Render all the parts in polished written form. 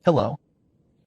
Hello,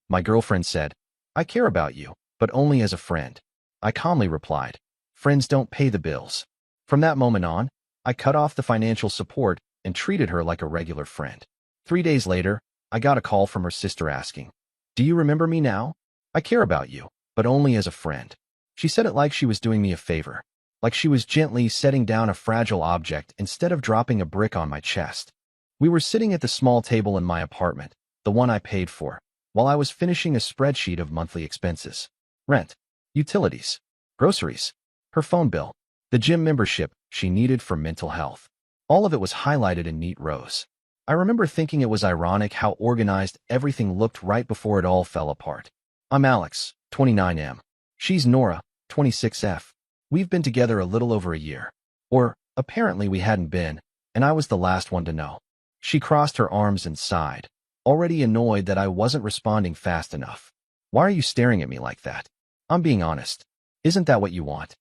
my girlfriend said. I care about you, but only as a friend. I calmly replied, friends don't pay the bills. From that moment on, I cut off the financial support and treated her like a regular friend. 3 days later, I got a call from her sister asking, do you remember me now? I care about you, but only as a friend. She said it like she was doing me a favor, like she was gently setting down a fragile object instead of dropping a brick on my chest. We were sitting at the small table in my apartment, the one I paid for, while I was finishing a spreadsheet of monthly expenses. Rent, utilities, groceries, her phone bill, the gym membership she needed for mental health. All of it was highlighted in neat rows. I remember thinking it was ironic how organized everything looked right before it all fell apart. I'm Alex, 29M. She's Nora, 26F. We've been together a little over a year. Or, apparently we hadn't been, and I was the last one to know. She crossed her arms and sighed, already annoyed that I wasn't responding fast enough. Why are you staring at me like that? I'm being honest. Isn't that what you want?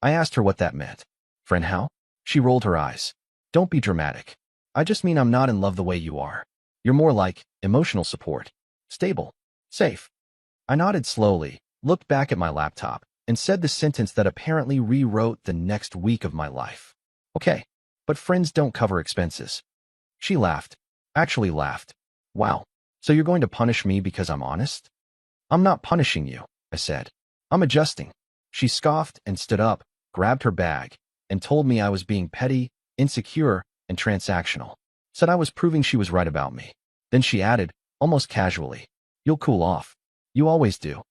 I asked her what that meant. Friend how? She rolled her eyes. Don't be dramatic. I just mean I'm not in love the way you are. You're more like emotional support. Stable. Safe. I nodded slowly, looked back at my laptop, and said the sentence that apparently rewrote the next week of my life. Okay, but friends don't cover expenses. She laughed. Actually laughed. Wow, so you're going to punish me because I'm honest? I'm not punishing you, I said. I'm adjusting. She scoffed and stood up, grabbed her bag, and told me I was being petty, insecure, and transactional. Said I was proving she was right about me. Then she added, almost casually, you'll cool off. You always do.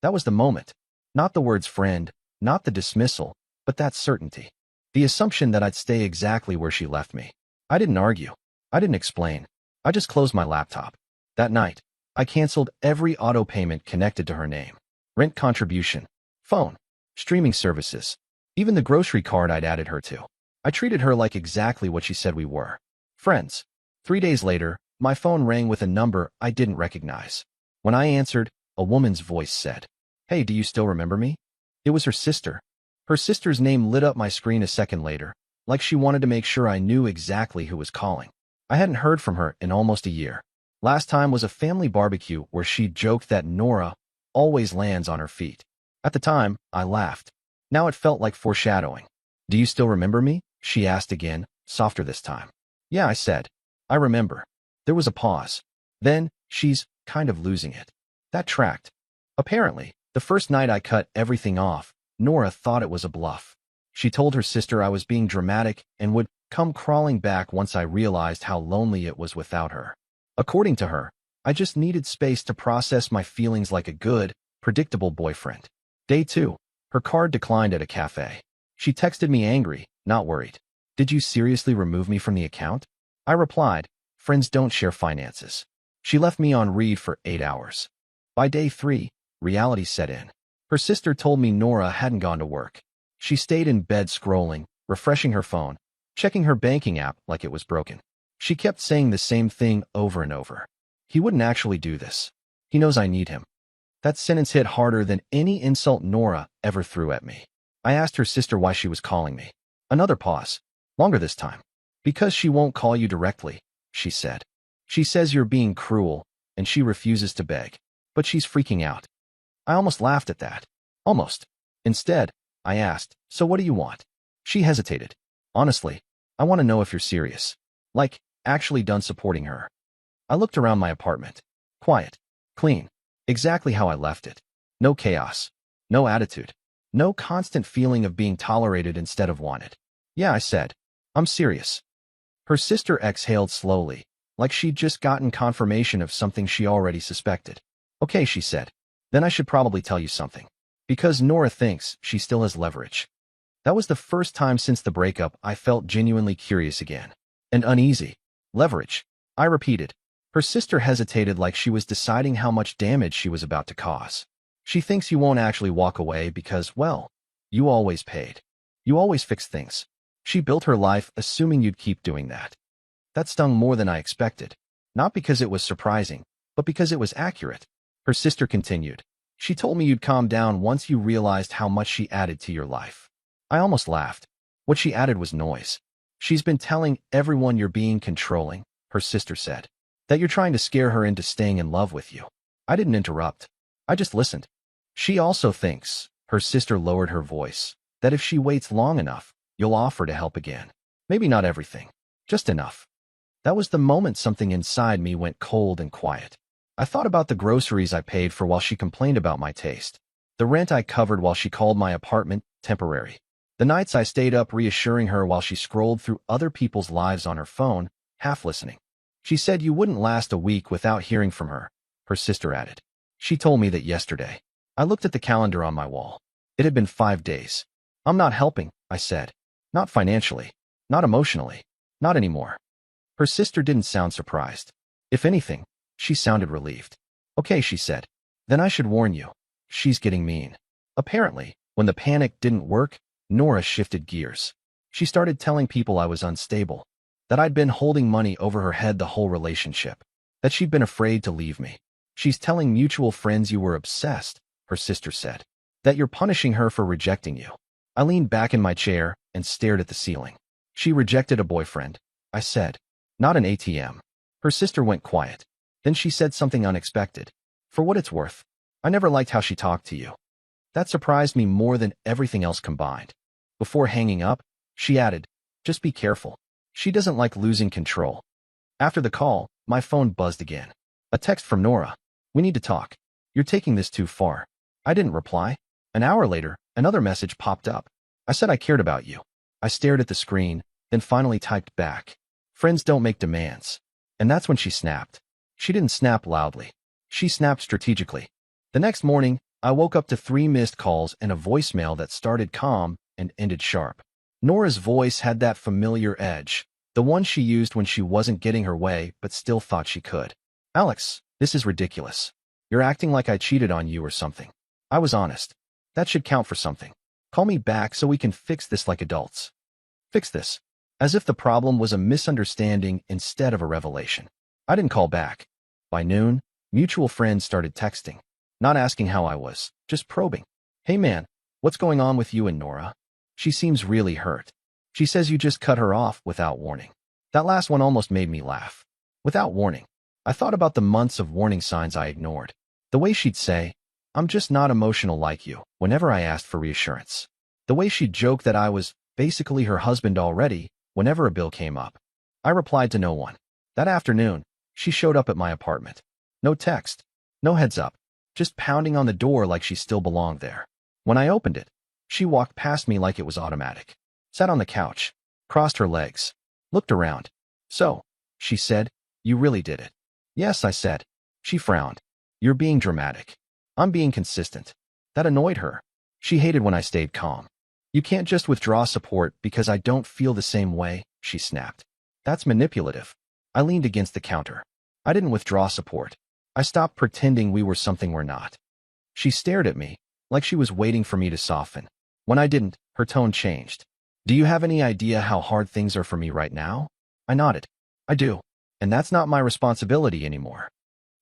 That was the moment. Not the words friend, not the dismissal, but that certainty. The assumption that I'd stay exactly where she left me. I didn't argue. I didn't explain. I just closed my laptop. That night, I canceled every auto payment connected to her name. Rent contribution, phone, streaming services, even the grocery card I'd added her to. I treated her like exactly what she said we were. Friends. 3 days later, my phone rang with a number I didn't recognize. When I answered, a woman's voice said, hey, do you still remember me? It was her sister. Her sister's name lit up my screen a second later, like she wanted to make sure I knew exactly who was calling. I hadn't heard from her in almost a year. Last time was a family barbecue where she joked that Nora always lands on her feet. At the time, I laughed. Now it felt like foreshadowing. Do you still remember me? She asked again, softer this time. Yeah, I said. I remember. There was a pause. Then, she's kind of losing it. That tracked. Apparently, the first night I cut everything off, Nora thought it was a bluff. She told her sister I was being dramatic and would come crawling back once I realized how lonely it was without her. According to her, I just needed space to process my feelings like a good, predictable boyfriend. Day 2, her card declined at a cafe. She texted me angry, not worried. Did you seriously remove me from the account? I replied, friends don't share finances. She left me on read for 8 hours. By day 3, reality set in. Her sister told me Nora hadn't gone to work. She stayed in bed scrolling, refreshing her phone, checking her banking app like it was broken. She kept saying the same thing over and over. He wouldn't actually do this. He knows I need him. That sentence hit harder than any insult Nora ever threw at me. I asked her sister why she was calling me. Another pause. Longer this time. Because she won't call you directly, she said. She says you're being cruel, and she refuses to beg. But she's freaking out. I almost laughed at that. Almost. Instead, I asked, so what do you want? She hesitated. Honestly, I want to know if you're serious. Like, actually done supporting her. I looked around my apartment. Quiet. Clean. Exactly how I left it. No chaos. No attitude. No constant feeling of being tolerated instead of wanted. Yeah, I said. I'm serious. Her sister exhaled slowly, like she'd just gotten confirmation of something she already suspected. Okay, she said. Then I should probably tell you something. Because Nora thinks she still has leverage. That was the first time since the breakup I felt genuinely curious again. And uneasy. Leverage. I repeated. Her sister hesitated like she was deciding how much damage she was about to cause. She thinks you won't actually walk away because, well, you always paid. You always fixed things. She built her life assuming you'd keep doing that. That stung more than I expected. Not because it was surprising, but because it was accurate. Her sister continued. She told me you'd calm down once you realized how much she added to your life. I almost laughed. What she added was noise. She's been telling everyone you're being controlling, her sister said. That you're trying to scare her into staying in love with you. I didn't interrupt. I just listened. She also thinks, her sister lowered her voice, that if she waits long enough, you'll offer to help again. Maybe not everything. Just enough. That was the moment something inside me went cold and quiet. I thought about the groceries I paid for while she complained about my taste. The rent I covered while she called my apartment temporary. The nights I stayed up reassuring her while she scrolled through other people's lives on her phone, half listening. She said you wouldn't last a week without hearing from her, her sister added. She told me that yesterday. I looked at the calendar on my wall. It had been 5 days. I'm not helping, I said. Not financially. Not emotionally. Not anymore. Her sister didn't sound surprised. If anything, she sounded relieved. Okay, she said. Then I should warn you. She's getting mean. Apparently, when the panic didn't work, Nora shifted gears. She started telling people I was unstable, that I'd been holding money over her head the whole relationship, that she'd been afraid to leave me. She's telling mutual friends you were obsessed, her sister said, that you're punishing her for rejecting you. I leaned back in my chair and stared at the ceiling. She rejected a boyfriend, I said. Not an ATM. Her sister went quiet. Then she said something unexpected. For what it's worth, I never liked how she talked to you. That surprised me more than everything else combined. Before hanging up, she added, just be careful. She doesn't like losing control. After the call, my phone buzzed again. A text from Nora. We need to talk. You're taking this too far. I didn't reply. An hour later, another message popped up. I said I cared about you. I stared at the screen, then finally typed back. Friends don't make demands. And that's when she snapped. She didn't snap loudly. She snapped strategically. The next morning, I woke up to 3 missed calls and a voicemail that started calm and ended sharp. Nora's voice had that familiar edge, the one she used when she wasn't getting her way but still thought she could. Alex, this is ridiculous. You're acting like I cheated on you or something. I was honest. That should count for something. Call me back so we can fix this like adults. Fix this. As if the problem was a misunderstanding instead of a revelation. I didn't call back. By noon, mutual friends started texting. Not asking how I was, just probing. Hey man, what's going on with you and Nora? She seems really hurt. She says you just cut her off without warning. That last one almost made me laugh. Without warning. I thought about the months of warning signs I ignored. The way she'd say, I'm just not emotional like you, whenever I asked for reassurance. The way she'd joke that I was basically her husband already, whenever a bill came up. I replied to no one. That afternoon, she showed up at my apartment. No text. No heads up. Just pounding on the door like she still belonged there. When I opened it, she walked past me like it was automatic. Sat on the couch. Crossed her legs. Looked around. So, she said, you really did it. Yes, I said. She frowned. You're being dramatic. I'm being consistent. That annoyed her. She hated when I stayed calm. You can't just withdraw support because I don't feel the same way, she snapped. That's manipulative. I leaned against the counter. I didn't withdraw support. I stopped pretending we were something we're not. She stared at me, like she was waiting for me to soften. When I didn't, her tone changed. Do you have any idea how hard things are for me right now? I nodded. I do. And that's not my responsibility anymore.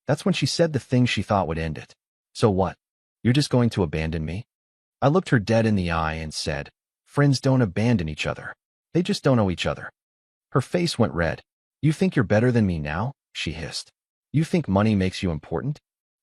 That's when she said the thing she thought would end it. So what? You're just going to abandon me? I looked her dead in the eye and said, friends don't abandon each other. They just don't know each other. Her face went red. You think you're better than me now? She hissed. You think money makes you important?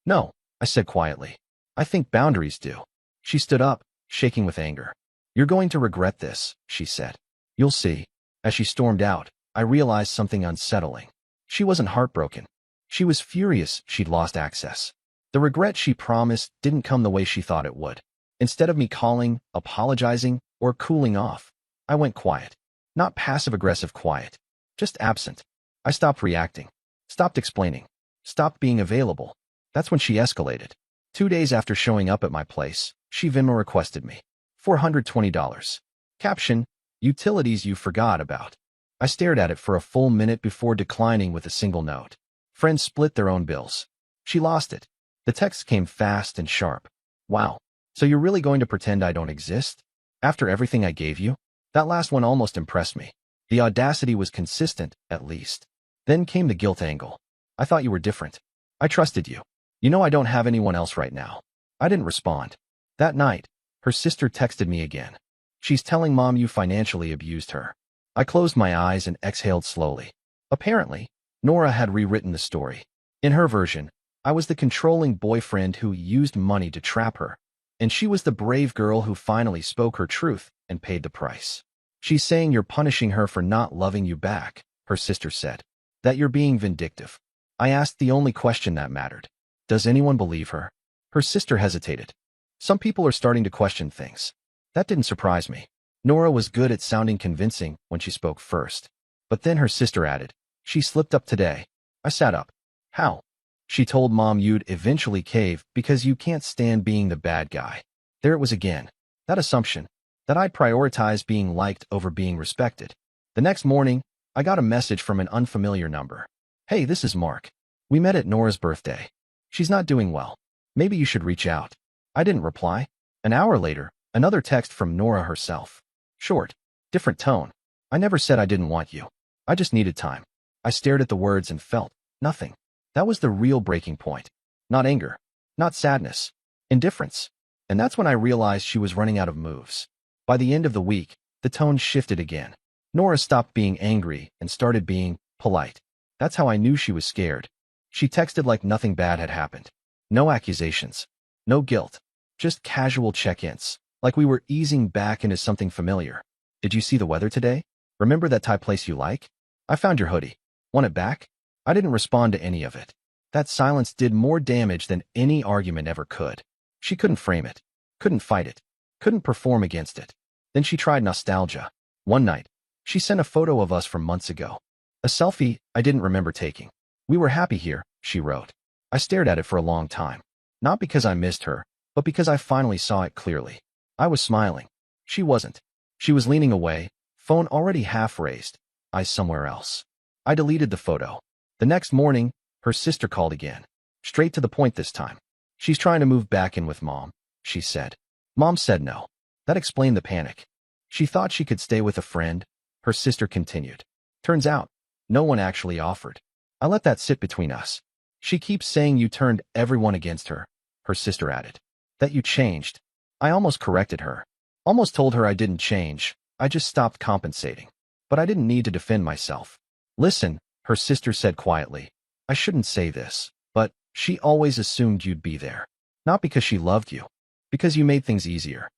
No, I said quietly. I think boundaries do. She stood up, shaking with anger. You're going to regret this, she said. You'll see. As she stormed out, I realized something unsettling. She wasn't heartbroken. She was furious she'd lost access. The regret she promised didn't come the way she thought it would. Instead of me calling, apologizing, or cooling off, I went quiet. Not passive-aggressive quiet. Just absent. I stopped reacting. Stopped explaining. Stopped being available. That's when she escalated. 2 days after showing up at my place, she Venmo requested me. $420. Caption, utilities you forgot about. I stared at it for a full minute before declining with a single note. Friends split their own bills. She lost it. The text came fast and sharp. Wow. So you're really going to pretend I don't exist? After everything I gave you? That last one almost impressed me. The audacity was consistent, at least. Then came the guilt angle. I thought you were different. I trusted you. You know I don't have anyone else right now. I didn't respond. That night, her sister texted me again. She's telling mom you financially abused her. I closed my eyes and exhaled slowly. Apparently, Nora had rewritten the story. In her version, I was the controlling boyfriend who used money to trap her, and she was the brave girl who finally spoke her truth and paid the price. She's saying you're punishing her for not loving you back, her sister said. That you're being vindictive. I asked the only question that mattered. Does anyone believe her? Her sister hesitated. Some people are starting to question things. That didn't surprise me. Nora was good at sounding convincing when she spoke first. But then her sister added, she slipped up today. I sat up. How? She told Mom you'd eventually cave because you can't stand being the bad guy. There it was again. That assumption. That I'd prioritize being liked over being respected. The next morning, I got a message from an unfamiliar number. Hey, this is Mark. We met at Nora's birthday. She's not doing well. Maybe you should reach out. I didn't reply. An hour later, another text from Nora herself. Short. Different tone. I never said I didn't want you. I just needed time. I stared at the words and felt nothing. That was the real breaking point. Not anger. Not sadness. Indifference. And that's when I realized she was running out of moves. By the end of the week, the tone shifted again. Nora stopped being angry and started being polite. That's how I knew she was scared. She texted like nothing bad had happened. No accusations. No guilt. Just casual check-ins. Like we were easing back into something familiar. Did you see the weather today? Remember that Thai place you like? I found your hoodie. Want it back? I didn't respond to any of it. That silence did more damage than any argument ever could. She couldn't frame it. Couldn't fight it. Couldn't perform against it. Then she tried nostalgia. One night, she sent a photo of us from months ago. A selfie I didn't remember taking. We were happy here, she wrote. I stared at it for a long time. Not because I missed her, but because I finally saw it clearly. I was smiling. She wasn't. She was leaning away, phone already half raised, eyes somewhere else. I deleted the photo. The next morning, her sister called again. Straight to the point this time. She's trying to move back in with Mom, she said. Mom said no. That explained the panic. She thought she could stay with a friend, her sister continued. Turns out, no one actually offered. I let that sit between us. She keeps saying you turned everyone against her, her sister added. That you changed. I almost corrected her. Almost told her I didn't change, I just stopped compensating. But I didn't need to defend myself. Listen, her sister said quietly. I shouldn't say this, but she always assumed you'd be there. Not because she loved you. Because you made things easier.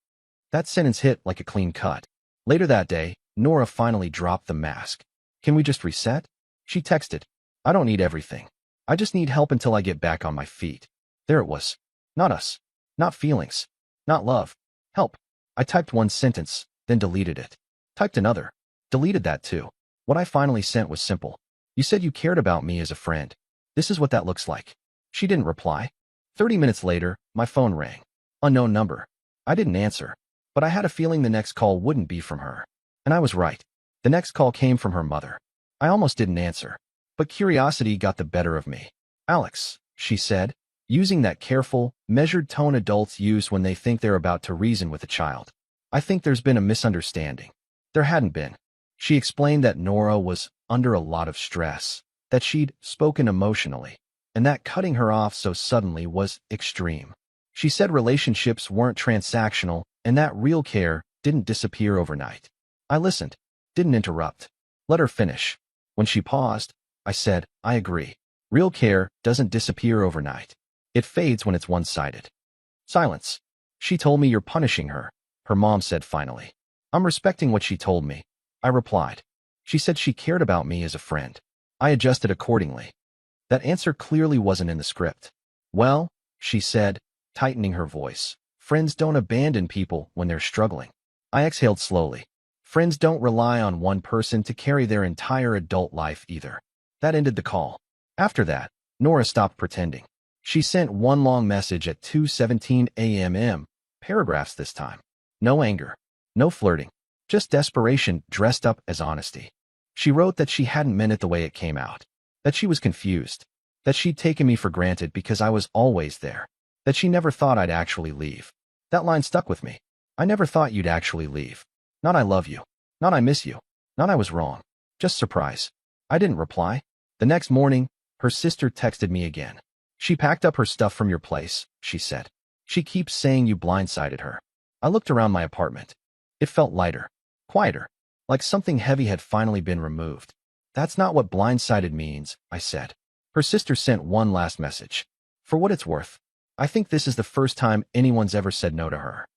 That sentence hit like a clean cut. Later that day, Nora finally dropped the mask. Can we just reset? She texted. I don't need everything. I just need help until I get back on my feet. There it was. Not us. Not feelings. Not love. Help. I typed one sentence, then deleted it. Typed another. Deleted that too. What I finally sent was simple. You said you cared about me as a friend. This is what that looks like. She didn't reply. 30 minutes later, my phone rang. Unknown number. I didn't answer. But I had a feeling the next call wouldn't be from her. And I was right. The next call came from her mother. I almost didn't answer. But curiosity got the better of me. Alex, she said, using that careful, measured tone adults use when they think they're about to reason with a child. I think there's been a misunderstanding. There hadn't been. She explained that Nora was under a lot of stress, that she'd spoken emotionally, and that cutting her off so suddenly was extreme. She said relationships weren't transactional and that real care didn't disappear overnight. I listened, didn't interrupt. Let her finish. When she paused, I said, I agree. Real care doesn't disappear overnight. It fades when it's one-sided. Silence. She told me you're punishing her, her mom said finally. I'm respecting what she told me, I replied. She said she cared about me as a friend. I adjusted accordingly. That answer clearly wasn't in the script. Well, she said, tightening her voice, friends don't abandon people when they're struggling. I exhaled slowly. Friends don't rely on one person to carry their entire adult life either. That ended the call. After that, Nora stopped pretending. She sent one long message at 2:17 a.m., paragraphs this time. No anger. No flirting. Just desperation dressed up as honesty. She wrote that she hadn't meant it the way it came out. That she was confused. That she'd taken me for granted because I was always there. That she never thought I'd actually leave. That line stuck with me. I never thought you'd actually leave. Not I love you. Not I miss you. Not I was wrong. Just surprise. I didn't reply. The next morning, her sister texted me again. She packed up her stuff from your place, she said. She keeps saying you blindsided her. I looked around my apartment. It felt lighter. Quieter. Like something heavy had finally been removed. That's not what blindsided means, I said. Her sister sent one last message. For what it's worth, I think this is the first time anyone's ever said no to her.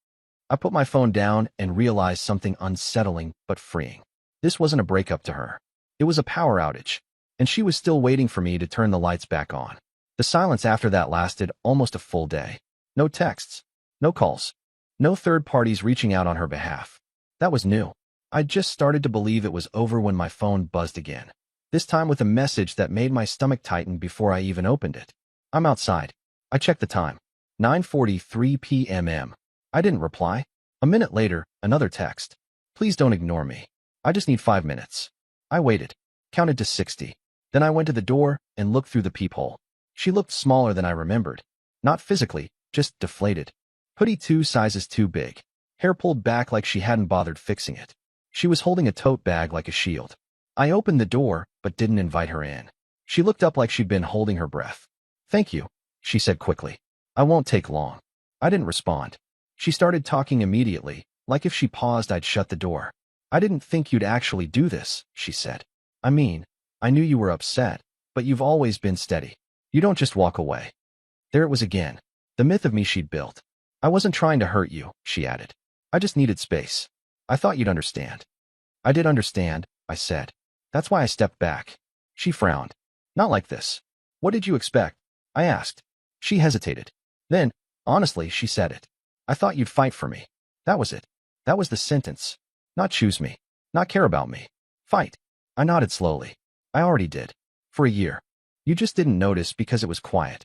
I put my phone down and realized something unsettling but freeing. This wasn't a breakup to her. It was a power outage, and she was still waiting for me to turn the lights back on. The silence after that lasted almost a full day. No texts, no calls, no third parties reaching out on her behalf. That was new. I just started to believe it was over when my phone buzzed again. This time with a message that made my stomach tighten before I even opened it. I'm outside. I checked the time. 9:43 p.m. I didn't reply. A minute later, another text. Please don't ignore me. I just need 5 minutes. I waited, counted to 60. Then I went to the door and looked through the peephole. She looked smaller than I remembered. Not physically, just deflated. Hoodie 2 sizes too big. Hair pulled back like she hadn't bothered fixing it. She was holding a tote bag like a shield. I opened the door, but didn't invite her in. She looked up like she'd been holding her breath. Thank you, she said quickly. I won't take long. I didn't respond. She started talking immediately, like if she paused I'd shut the door. I didn't think you'd actually do this, she said. I mean, I knew you were upset, but you've always been steady. You don't just walk away. There it was again. The myth of me she'd built. I wasn't trying to hurt you, she added. I just needed space. I thought you'd understand. I did understand, I said. That's why I stepped back. She frowned. Not like this. What did you expect? I asked. She hesitated. Then, honestly, she said it. I thought you'd fight for me. That was it. That was the sentence. Not choose me. Not care about me. Fight. I nodded slowly. I already did. For a year. You just didn't notice because it was quiet.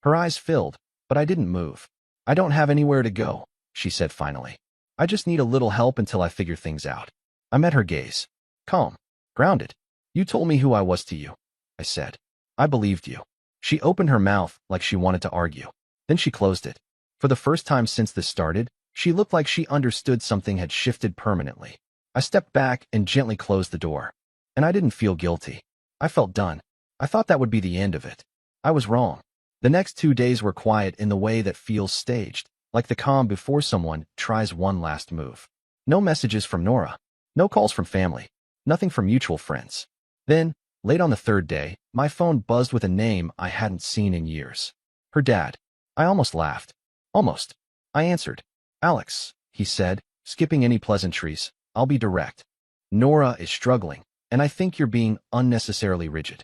Her eyes filled, but I didn't move. I don't have anywhere to go, she said finally. I just need a little help until I figure things out. I met her gaze. Calm. Grounded. You told me who I was to you, I said. I believed you. She opened her mouth like she wanted to argue. Then she closed it. For the first time since this started, she looked like she understood something had shifted permanently. I stepped back and gently closed the door. And I didn't feel guilty. I felt done. I thought that would be the end of it. I was wrong. The next 2 days were quiet in the way that feels staged, like the calm before someone tries one last move. No messages from Nora. No calls from family. Nothing from mutual friends. Then, late on the third day, my phone buzzed with a name I hadn't seen in years. Her dad. I almost laughed. Almost. I answered. Alex, he said, skipping any pleasantries. I'll be direct. Nora is struggling, and I think you're being unnecessarily rigid.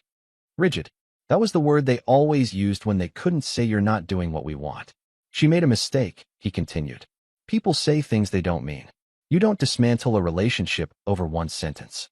Rigid. That was the word they always used when they couldn't say you're not doing what we want. She made a mistake, he continued. People say things they don't mean. You don't dismantle a relationship over one sentence.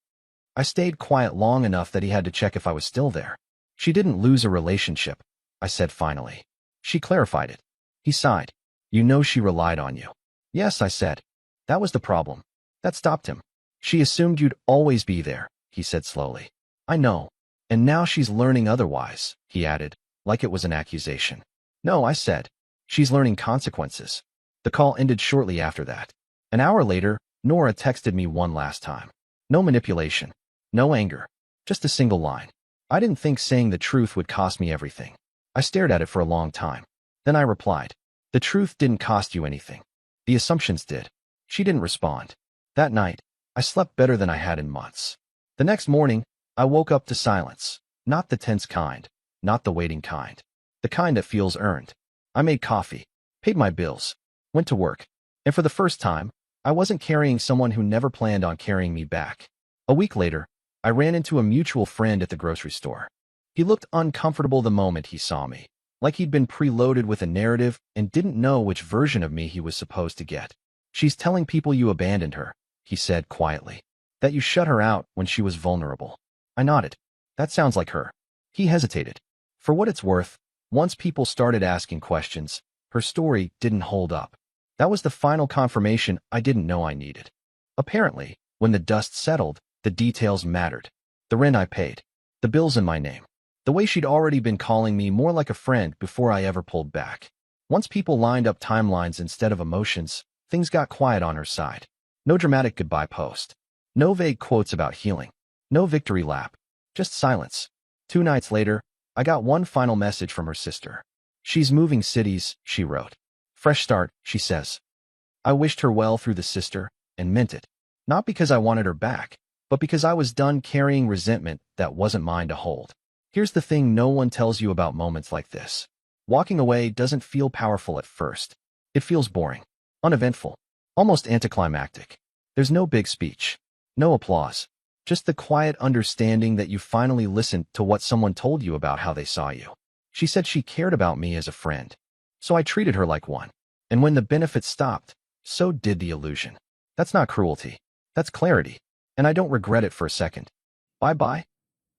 I stayed quiet long enough that he had to check if I was still there. She didn't lose a relationship, I said finally. She clarified it. He sighed. You know she relied on you. Yes, I said. That was the problem. That stopped him. She assumed you'd always be there, he said slowly. I know. And now she's learning otherwise, he added, like it was an accusation. No, I said. She's learning consequences. The call ended shortly after that. An hour later, Nora texted me one last time. No manipulation. No anger. Just a single line. I didn't think saying the truth would cost me everything. I stared at it for a long time. Then I replied. The truth didn't cost you anything. The assumptions did. She didn't respond. That night, I slept better than I had in months. The next morning, I woke up to silence. Not the tense kind. Not the waiting kind. The kind that feels earned. I made coffee. Paid my bills. Went to work. And for the first time, I wasn't carrying someone who never planned on carrying me back. A week later, I ran into a mutual friend at the grocery store. He looked uncomfortable the moment he saw me, like he'd been preloaded with a narrative and didn't know which version of me he was supposed to get. She's telling people you abandoned her, he said quietly. That you shut her out when she was vulnerable. I nodded. That sounds like her. He hesitated. For what it's worth, once people started asking questions, her story didn't hold up. That was the final confirmation I didn't know I needed. Apparently, when the dust settled, the details mattered. The rent I paid. The bills in my name. The way she'd already been calling me more like a friend before I ever pulled back. Once people lined up timelines instead of emotions, things got quiet on her side. No dramatic goodbye post. No vague quotes about healing. No victory lap. Just silence. 2 nights later, I got one final message from her sister. She's moving cities, she wrote. Fresh start, she says. I wished her well through the sister, and meant it. Not because I wanted her back, but because I was done carrying resentment that wasn't mine to hold. Here's the thing no one tells you about moments like this. Walking away doesn't feel powerful at first. It feels boring, uneventful, almost anticlimactic. There's no big speech, no applause, just the quiet understanding that you finally listened to what someone told you about how they saw you. She said she cared about me as a friend, so I treated her like one. And when the benefits stopped, so did the illusion. That's not cruelty. That's clarity. And I don't regret it for a second. Bye-bye.